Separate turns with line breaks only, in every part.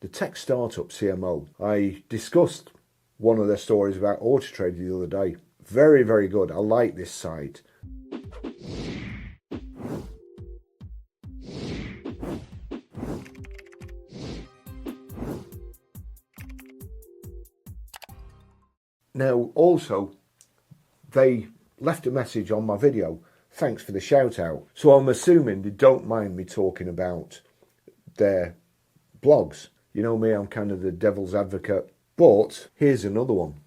the tech startup CMO. I discussed one of their stories about Autotrade the other day. Very, very good. I like this site. Now, also, they left a message on my video. Thanks for the shout out. So I'm assuming they don't mind me talking about their blogs. You know me, I'm kind of the devil's advocate. But here's another one.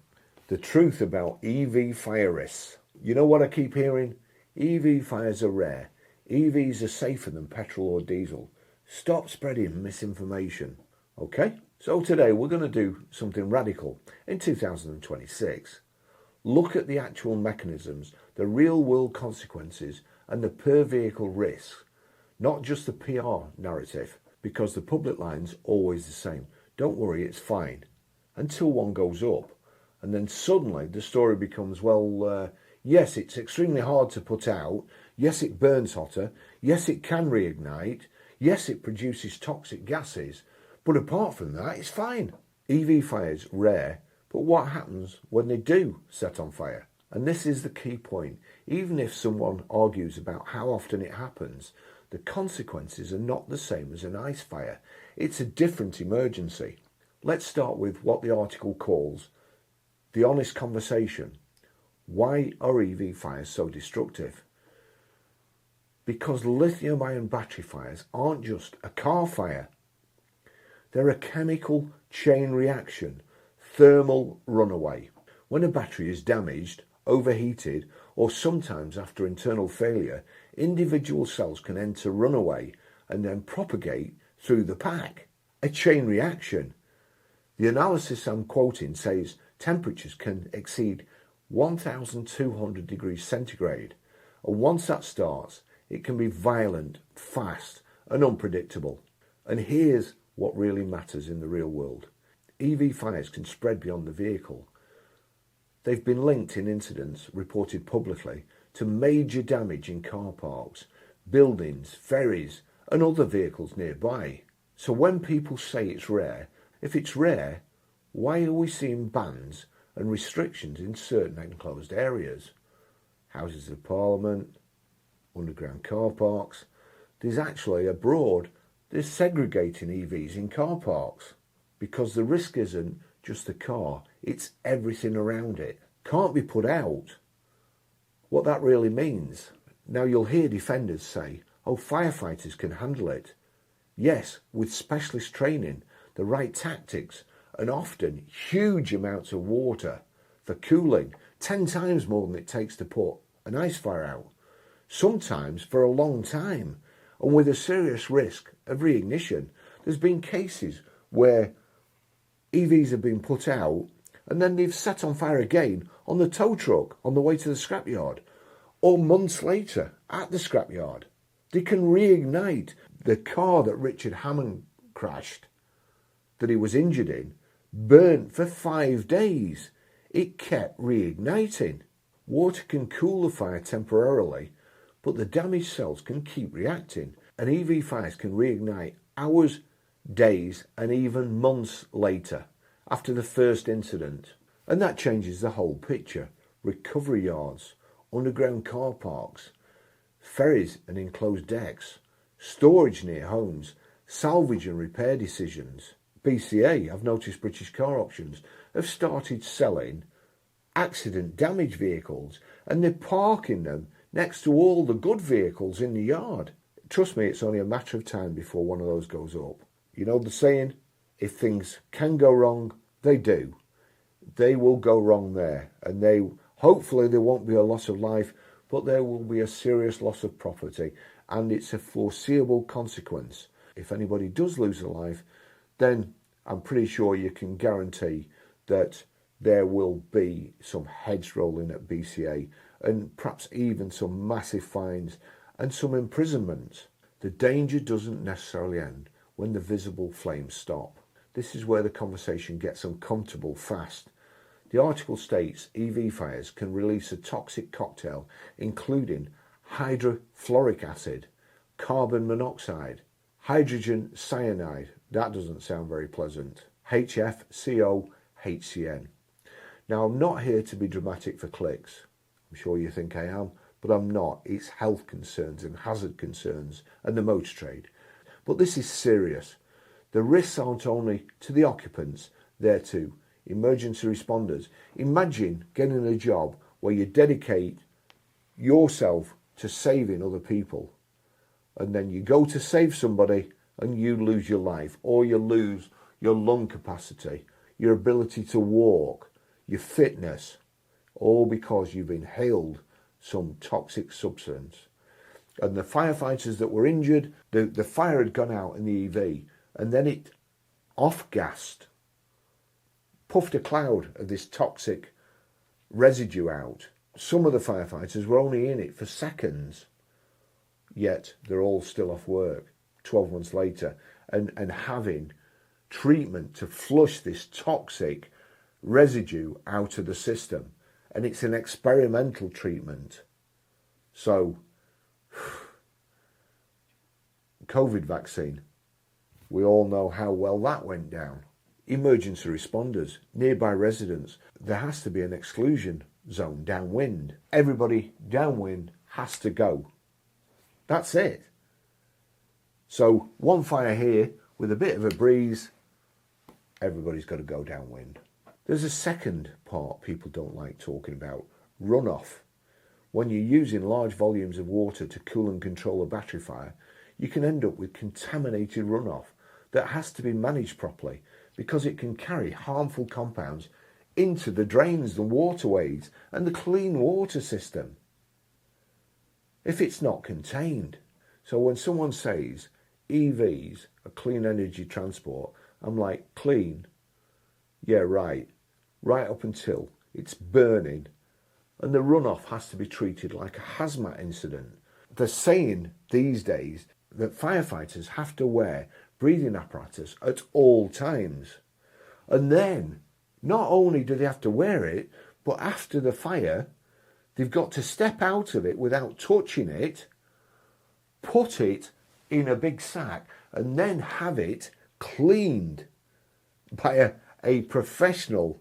The truth about EV fire risks. You know what I keep hearing? EV fires are rare. EVs are safer than petrol or diesel. Stop spreading misinformation. Okay? So today we're going to do something radical in 2026. Look at the actual mechanisms, the real world consequences and the per vehicle risks. Not just the PR narrative, because the public line's always the same. Don't worry, it's fine. Until one goes up. And then suddenly the story becomes, well, yes, it's extremely hard to put out. Yes, it burns hotter. Yes, it can reignite. Yes, it produces toxic gases. But apart from that, it's fine. EV fires, rare. But what happens when they do set on fire? And this is the key point. Even if someone argues about how often it happens, the consequences are not the same as an ice fire. It's a different emergency. Let's start with what the article calls the honest conversation. Why are EV fires so destructive? Because lithium-ion battery fires aren't just a car fire. They're a chemical chain reaction, thermal runaway. When a battery is damaged, overheated, or sometimes after internal failure, individual cells can enter runaway and then propagate through the pack. A chain reaction. The analysis I'm quoting says temperatures can exceed 1,200 degrees centigrade, and once that starts, it can be violent, fast, and unpredictable. And here's what really matters in the real world. EV fires can spread beyond the vehicle. They've been linked in incidents reported publicly to major damage in car parks, buildings, ferries, and other vehicles nearby. So when people say it's rare, if it's rare, why are we seeing bans and restrictions in certain enclosed areas? Houses of Parliament, underground car parks. There's actually abroad, there's segregating EVs in car parks because the risk isn't just the car, it's everything around it. Can't be put out. What that really means. Now you'll hear defenders say, oh, firefighters can handle it. Yes, with specialist training, the right tactics, and often huge amounts of water for cooling, 10 times more than it takes to put an ice fire out. Sometimes for a long time, and with a serious risk of reignition. There's been cases where EVs have been put out and then they've set on fire again on the tow truck on the way to the scrapyard, or months later at the scrapyard. They can reignite. The car that Richard Hammond crashed, that he was injured in, burnt for 5 days. It kept reigniting. Water can cool the fire temporarily, but the damaged cells can keep reacting, and EV fires can reignite hours, days, and even months later after the first incident. And that changes the whole picture. Recovery yards, underground car parks, ferries and enclosed decks, storage near homes, salvage and repair decisions. BCA, I've noticed British Car Auctions, have started selling accident damaged vehicles, and they're parking them next to all the good vehicles in the yard. Trust me, it's only a matter of time before one of those goes up. You know the saying, if things can go wrong, they do. They will go wrong there, and hopefully there won't be a loss of life, but there will be a serious loss of property, and it's a foreseeable consequence. If anybody does lose a life, then I'm pretty sure you can guarantee that there will be some heads rolling at BCA, and perhaps even some massive fines and some imprisonment. The danger doesn't necessarily end when the visible flames stop. This is where the conversation gets uncomfortable fast. The article states EV fires can release a toxic cocktail including hydrofluoric acid, carbon monoxide, hydrogen cyanide, That doesn't sound very pleasant. HFCOHCN. Now, I'm not here to be dramatic for clicks. I'm sure you think I am, but I'm not. It's health concerns and hazard concerns and the motor trade. But this is serious. The risks aren't only to the occupants, they're to emergency responders. Imagine getting a job where you dedicate yourself to saving other people, and then you go to save somebody and you lose your life, or you lose your lung capacity, your ability to walk, your fitness, all because you've inhaled some toxic substance. And the firefighters that were injured, the fire had gone out in the EV, and then it off-gassed, puffed a cloud of this toxic residue out. Some of the firefighters were only in it for seconds, yet they're all still off work 12 months later and having treatment to flush this toxic residue out of the system. And it's an experimental treatment. So, COVID vaccine, we all know how well that went down. Emergency responders, nearby residents, there has to be an exclusion zone downwind. Everybody downwind has to go. That's it. So one fire here with a bit of a breeze, everybody's got to go downwind. There's a second part people don't like talking about, runoff. When you're using large volumes of water to cool and control a battery fire, you can end up with contaminated runoff that has to be managed properly because it can carry harmful compounds into the drains, the waterways, and the clean water system if it's not contained. So when someone says EVs are clean energy transport, I'm like, clean? Yeah, right up until it's burning and the runoff has to be treated like a hazmat incident. They're saying these days that firefighters have to wear breathing apparatus at all times. And then, not only do they have to wear it, but after the fire, they've got to step out of it without touching it, put it in a big sack, and then have it cleaned by a professional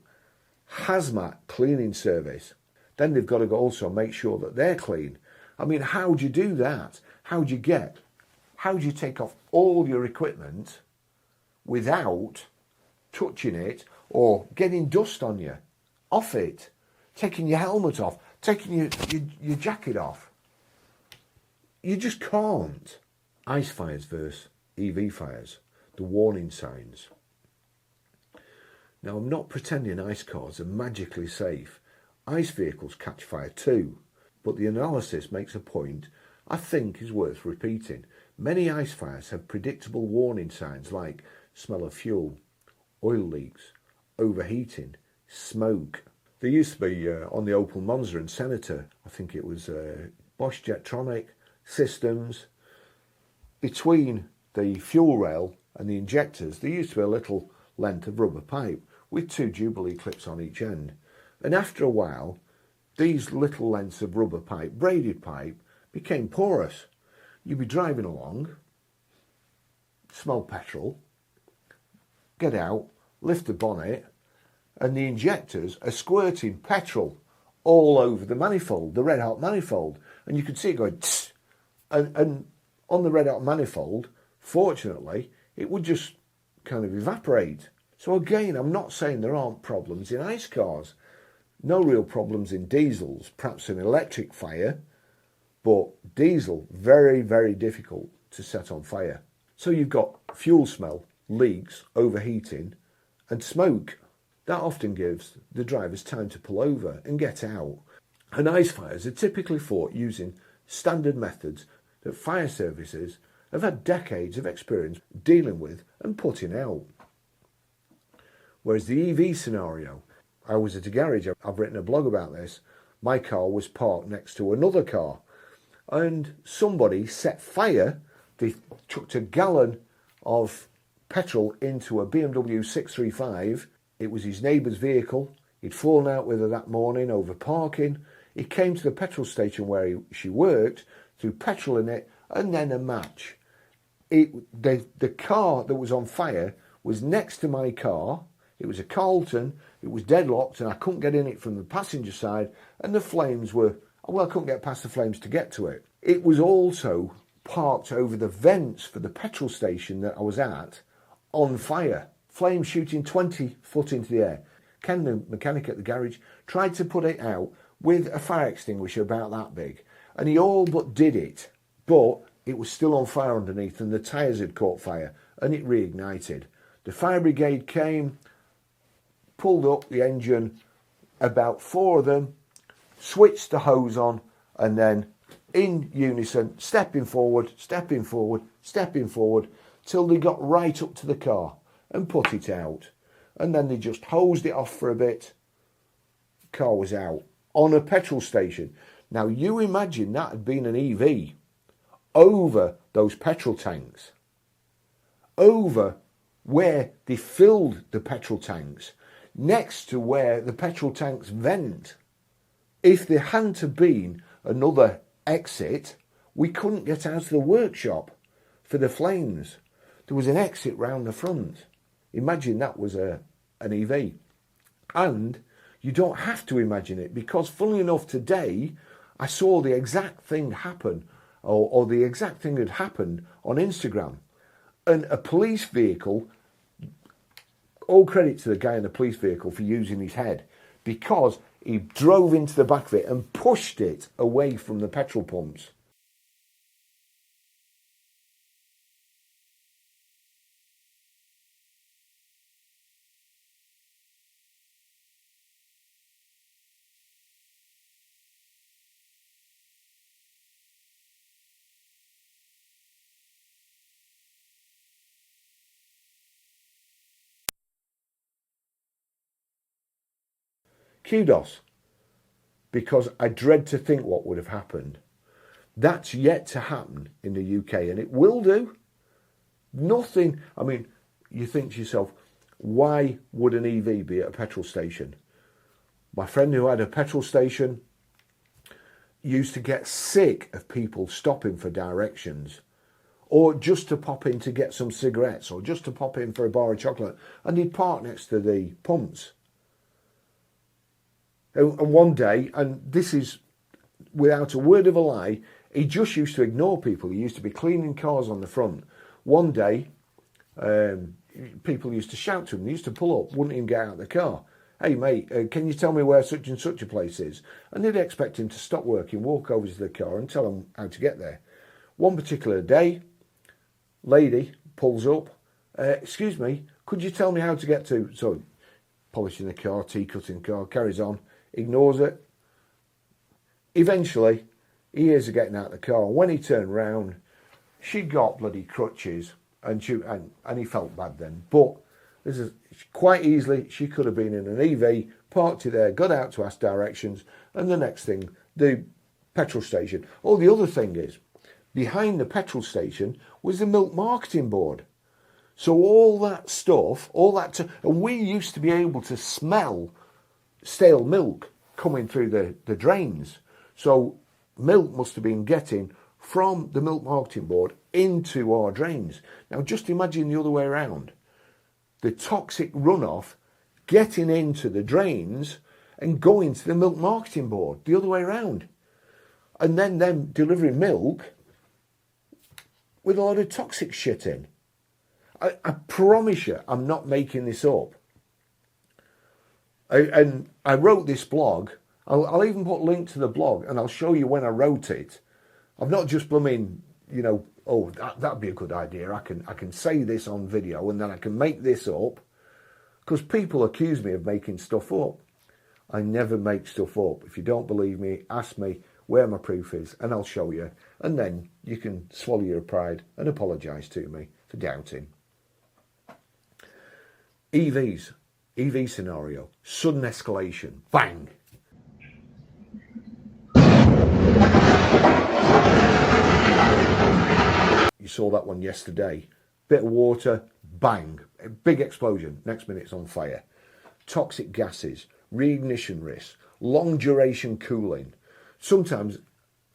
hazmat cleaning service. Then they've got to also make sure that they're clean. I mean, how do you do that? How do you take off all your equipment without touching it or getting dust on you, off it, taking your helmet off, taking your jacket off? You just can't. Ice fires versus EV fires, the warning signs. Now, I'm not pretending ice cars are magically safe. Ice vehicles catch fire too, but the analysis makes a point I think is worth repeating. Many ice fires have predictable warning signs like smell of fuel, oil leaks, overheating, smoke. There used to be on the Opel Monza and Senator, I think it was Bosch Jetronic systems, between the fuel rail and the injectors, there used to be a little length of rubber pipe with two Jubilee clips on each end. And after a while, these little lengths of rubber pipe, braided pipe, became porous. You'd be driving along, smell petrol, get out, lift the bonnet, and the injectors are squirting petrol all over the manifold, the red hot manifold. And you could see it going tss, and on the red hot manifold, fortunately, it would just kind of evaporate. So again, I'm not saying there aren't problems in ice cars. No real problems in diesels, perhaps an electric fire, but diesel, very, very difficult to set on fire. So you've got fuel smell, leaks, overheating, and smoke. That often gives the drivers time to pull over and get out. And ice fires are typically fought using standard methods that fire services have had decades of experience dealing with and putting out. Whereas the EV scenario, I was at a garage, I've written a blog about this, my car was parked next to another car and somebody set fire, they chucked a gallon of petrol into a BMW 635, it was his neighbour's vehicle, he'd fallen out with her that morning over parking, he came to the petrol station where she worked, threw petrol in it and then a match. the car that was on fire was next to my car. It was a Carlton. It was deadlocked, and I couldn't get in it from the passenger side. And the flames were, well, I couldn't get past the flames to get to it. It was also parked over the vents for the petrol station that I was at on fire. Flames shooting 20 foot into the air. Ken, the mechanic at the garage, tried to put it out with a fire extinguisher about that big. And he all but did it. But it was still on fire underneath, and the tyres had caught fire, and it reignited. The fire brigade came, pulled up the engine, about 4 of them, switched the hose on, and then in unison, stepping forward, till they got right up to the car and put it out. And then they just hosed it off for a bit. Car was out on a petrol station. Now you imagine that had been an EV over those petrol tanks, over where they filled the petrol tanks, next to where the petrol tanks vent. If there hadn't have been another exit, we couldn't get out of the workshop for the flames. There was an exit round the front. Imagine that was an EV. And you don't have to imagine it, because funnily enough today I saw the exact thing happen, or the exact thing had happened on Instagram. And a police vehicle, all credit to the guy in the police vehicle for using his head, because he drove into the back of it and pushed it away from the petrol pumps. Kudos, because I dread to think what would have happened. That's yet to happen in the UK, and it will do. Nothing, I mean, you think to yourself, why would an EV be at a petrol station? My friend who had a petrol station used to get sick of people stopping for directions, or just to pop in to get some cigarettes, or just to pop in for a bar of chocolate, and he'd park next to the pumps. And one day, and this is without a word of a lie, he just used to ignore people. He used to be cleaning cars on the front. One day, people used to shout to him. They used to pull up, wouldn't even get out of the car. Hey mate, can you tell me where such and such a place is? And they'd expect him to stop working, walk over to the car and tell him how to get there. One particular day, lady pulls up. Excuse me, could you tell me how to get to... So, polishing the car, tea-cutting the car, carries on. Ignores it. Eventually, he hears her getting out of the car. When he turned round, she got bloody crutches, and he felt bad then. But this is quite easily, she could have been in an EV, parked it there, got out to ask directions, and the next thing, the petrol station. Oh, the other thing is, behind the petrol station was the milk marketing board. So all that stuff, and we used to be able to smell stale milk coming through the drains. So milk must have been getting from the milk marketing board into our drains. Now just imagine the other way around. The toxic runoff getting into the drains and going to the milk marketing board, the other way around. And then them delivering milk with a lot of toxic shit in. I promise you, I'm not making this up. And I wrote this blog. I'll even put a link to the blog, and I'll show you when I wrote it. I've not just blooming, oh, that'd be a good idea. I can say this on video, and then I can make this up. Because people accuse me of making stuff up. I never make stuff up. If you don't believe me, ask me where my proof is, and I'll show you. And then you can swallow your pride and apologise to me for doubting. EV scenario, sudden escalation, bang. You saw that one yesterday. Bit of water, bang, a big explosion. Next minute it's on fire. Toxic gases, reignition risk, long duration cooling. Sometimes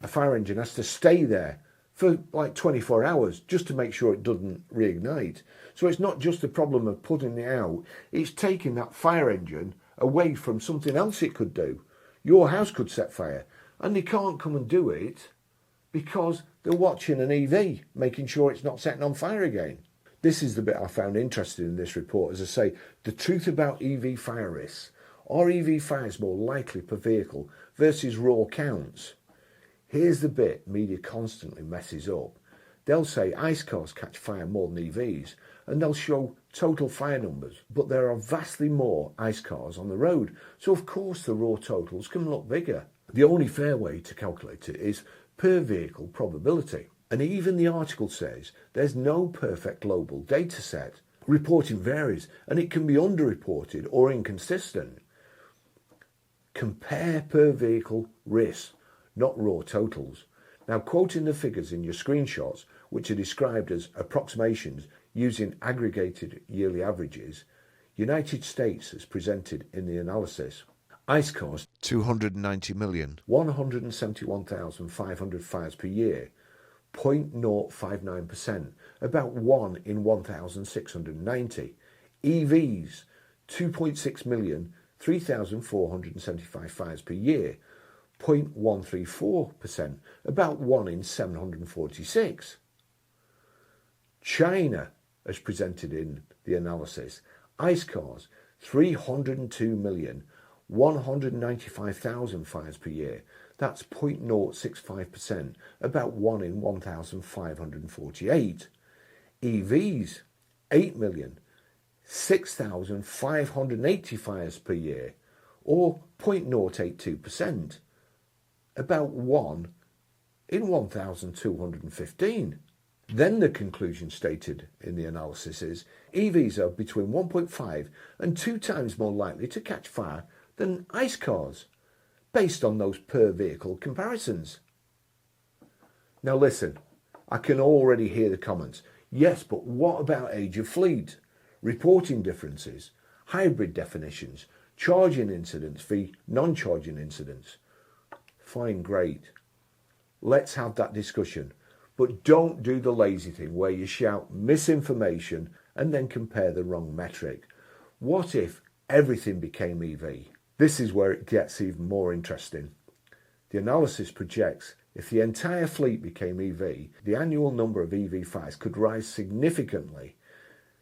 a fire engine has to stay there for like 24 hours just to make sure it doesn't reignite. So it's not just a problem of putting it out, it's taking that fire engine away from something else it could do. Your house could set fire and they can't come and do it because they're watching an EV, making sure it's not setting on fire again. This is the bit I found interesting in this report. As I say, the truth about EV fire risks. Are EV fires more likely per vehicle versus raw counts? Here's the bit media constantly messes up. They'll say ICE cars catch fire more than EVs, and they'll show total fire numbers, but there are vastly more ICE cars on the road, so of course the raw totals can look bigger. The only fair way to calculate it is per vehicle probability. And even the article says there's no perfect global data set. Reporting varies and it can be underreported or inconsistent. Compare per vehicle risks, not raw totals. Now, quoting the figures in your screenshots, which are described as approximations using aggregated yearly averages, United States is presented in the analysis. ICE cars 290 million, 171,500 fires per year, 0.059%, about 1 in 1,690. EVs 2.6 million, 3,475 fires per year, 0.134%, about 1 in 746. China, as presented in the analysis, ICE cars 302 million, 195,000 fires per year. That's 0.065%, about 1 in 1,548. EVs, 8 million, 6,580 fires per year, or 0.082%, about 1 in 1,215. Then the conclusion stated in the analysis is EVs are between 1.5 and 2 times more likely to catch fire than ICE cars, based on those per vehicle comparisons. Now listen, I can already hear the comments. Yes, but what about age of fleet, reporting differences, hybrid definitions, charging incidents v non-charging incidents? Fine, great. Let's have that discussion. But don't do the lazy thing where you shout misinformation and then compare the wrong metric. What if everything became EV? This is where it gets even more interesting. The analysis projects if the entire fleet became EV, the annual number of EV fires could rise significantly.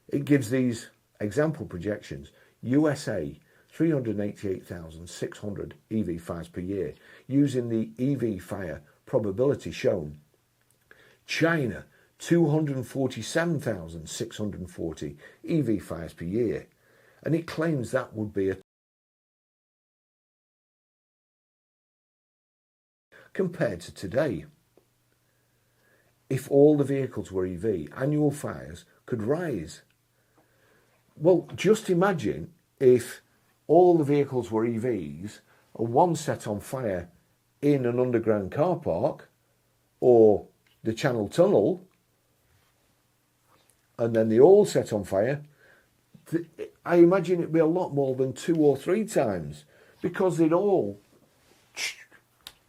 It gives these example projections. USA, 388,600 EV fires per year, using the EV fire probability shown. China, 247,640 EV fires per year, and it claims that would be a compared to today. If all the vehicles were EV, annual fires could rise. Well, just imagine if all the vehicles were EVs and one set on fire in an underground car park or the Channel Tunnel, and then they all set on fire. I imagine it'd be a lot more than 2 or 3 times, because they'd all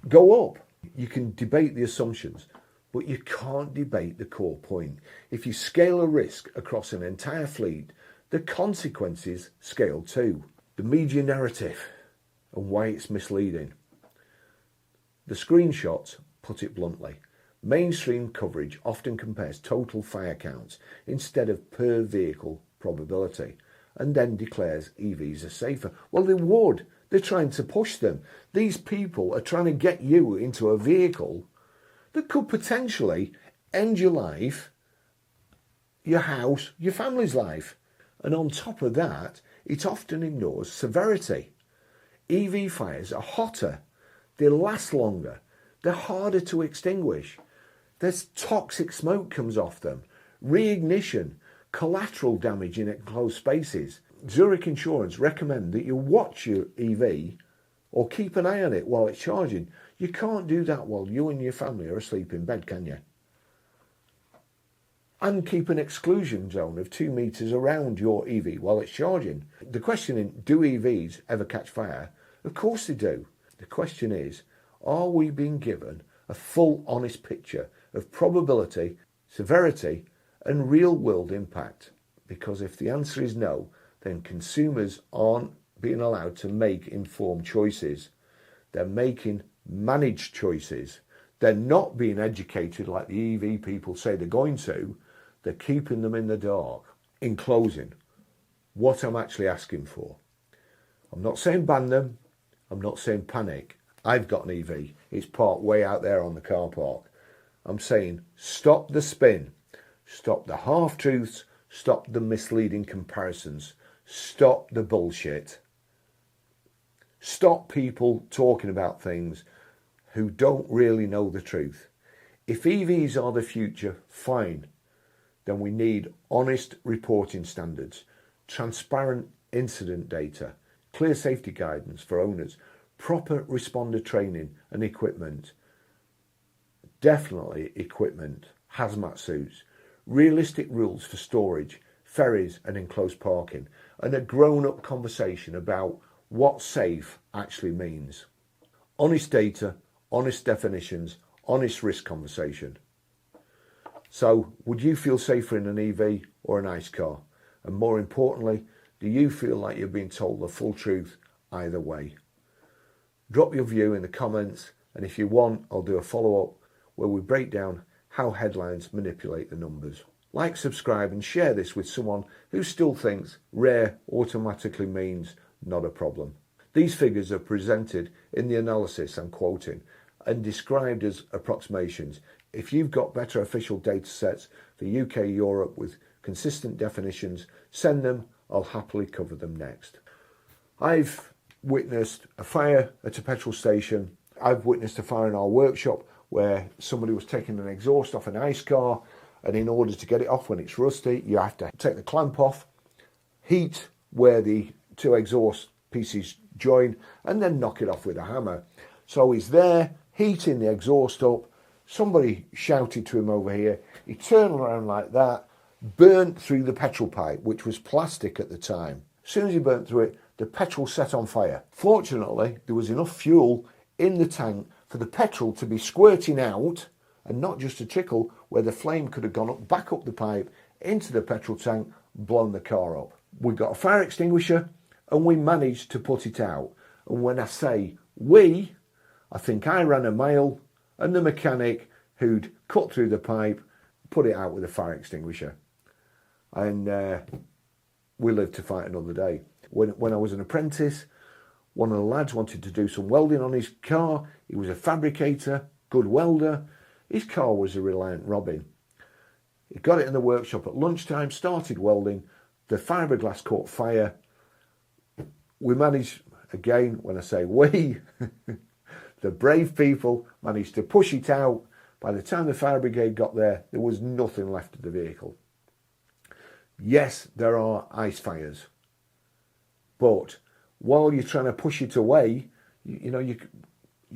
go up. You can debate the assumptions, but you can't debate the core point. If you scale a risk across an entire fleet, the consequences scale too. The media narrative and why it's misleading. The screenshots put it bluntly. Mainstream coverage often compares total fire counts instead of per vehicle probability, and then declares EVs are safer. Well, they would. They're trying to push them. These people are trying to get you into a vehicle that could potentially end your life, your house, your family's life. And on top of that, it often ignores severity. EV fires are hotter, they last longer, they're harder to extinguish. There's toxic smoke comes off them, reignition, collateral damage in enclosed spaces. Zurich Insurance recommend that you watch your EV or keep an eye on it while it's charging. You can't do that while you and your family are asleep in bed, can you? And keep an exclusion zone of 2 metres around your EV while it's charging. The question is, do EVs ever catch fire? Of course they do. The question is, are we being given a full, honest picture of probability, severity, and real-world impact. Because if the answer is no, then consumers aren't being allowed to make informed choices. They're making managed choices. They're not being educated like the EV people say they're going to. They're keeping them in the dark. In closing, what I'm actually asking for, I'm not saying ban them. I'm not saying panic. I've got an EV. It's parked way out there on the car park. I'm saying stop the spin. Stop the half-truths. Stop the misleading comparisons. Stop the bullshit. Stop people talking about things who don't really know the truth. If EVs are the future, fine. Then we need honest reporting standards, transparent incident data, clear safety guidance for owners, proper responder training and equipment. Definitely equipment, hazmat suits, realistic rules for storage, ferries and enclosed parking, and a grown-up conversation about what safe actually means. Honest data, honest definitions, honest risk conversation. So, would you feel safer in an EV or an ICE car? And more importantly, do you feel like you're being told the full truth either way? Drop your view in the comments, and if you want, I'll do a follow-up where we break down how headlines manipulate the numbers. Like, subscribe and share this with someone who still thinks rare automatically means not a problem. These figures are presented in the analysis I'm quoting and described as approximations. If you've got better official data sets for UK, Europe with consistent definitions, send them. I'll happily cover them next. I've witnessed a fire at a petrol station. I've witnessed a fire in our workshop where somebody was taking an exhaust off an ICE car, and in order to get it off when it's rusty, you have to take the clamp off, heat where the two exhaust pieces join, and then knock it off with a hammer. So he's there, heating the exhaust up. Somebody shouted to him over here. He turned around like that, burnt through the petrol pipe, which was plastic at the time. As soon as he burnt through it, the petrol set on fire. Fortunately, there was enough fuel in the tank for the petrol to be squirting out, and not just a trickle, where the flame could have gone up, back up the pipe, into the petrol tank, blown the car up. We got a fire extinguisher, and we managed to put it out. And when I say we, I think I ran a mile, and the mechanic who'd cut through the pipe put it out with a fire extinguisher. And we lived to fight another day. When I was an apprentice, one of the lads wanted to do some welding on his car. He was a fabricator, good welder. His car was a Reliant Robin. He got it in the workshop at lunchtime, started welding. The fiberglass caught fire. We managed, again, when I say we, the brave people managed to push it out. By the time the fire brigade got there, there was nothing left of the vehicle. Yes, there are ice fires. But while you're trying to push it away, you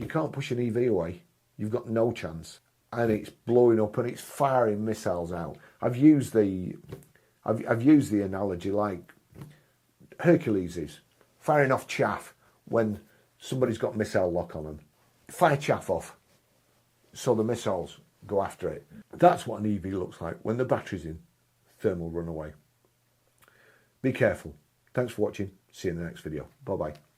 can't push an EV away. You've got no chance. And it's blowing up and it's firing missiles out. I've used the analogy like Hercules is firing off chaff when somebody's got missile lock on them. Fire chaff off so the missiles go after it. That's what an EV looks like when the battery's in thermal runaway. Be careful. Thanks for watching. See you in the next video. Bye-bye.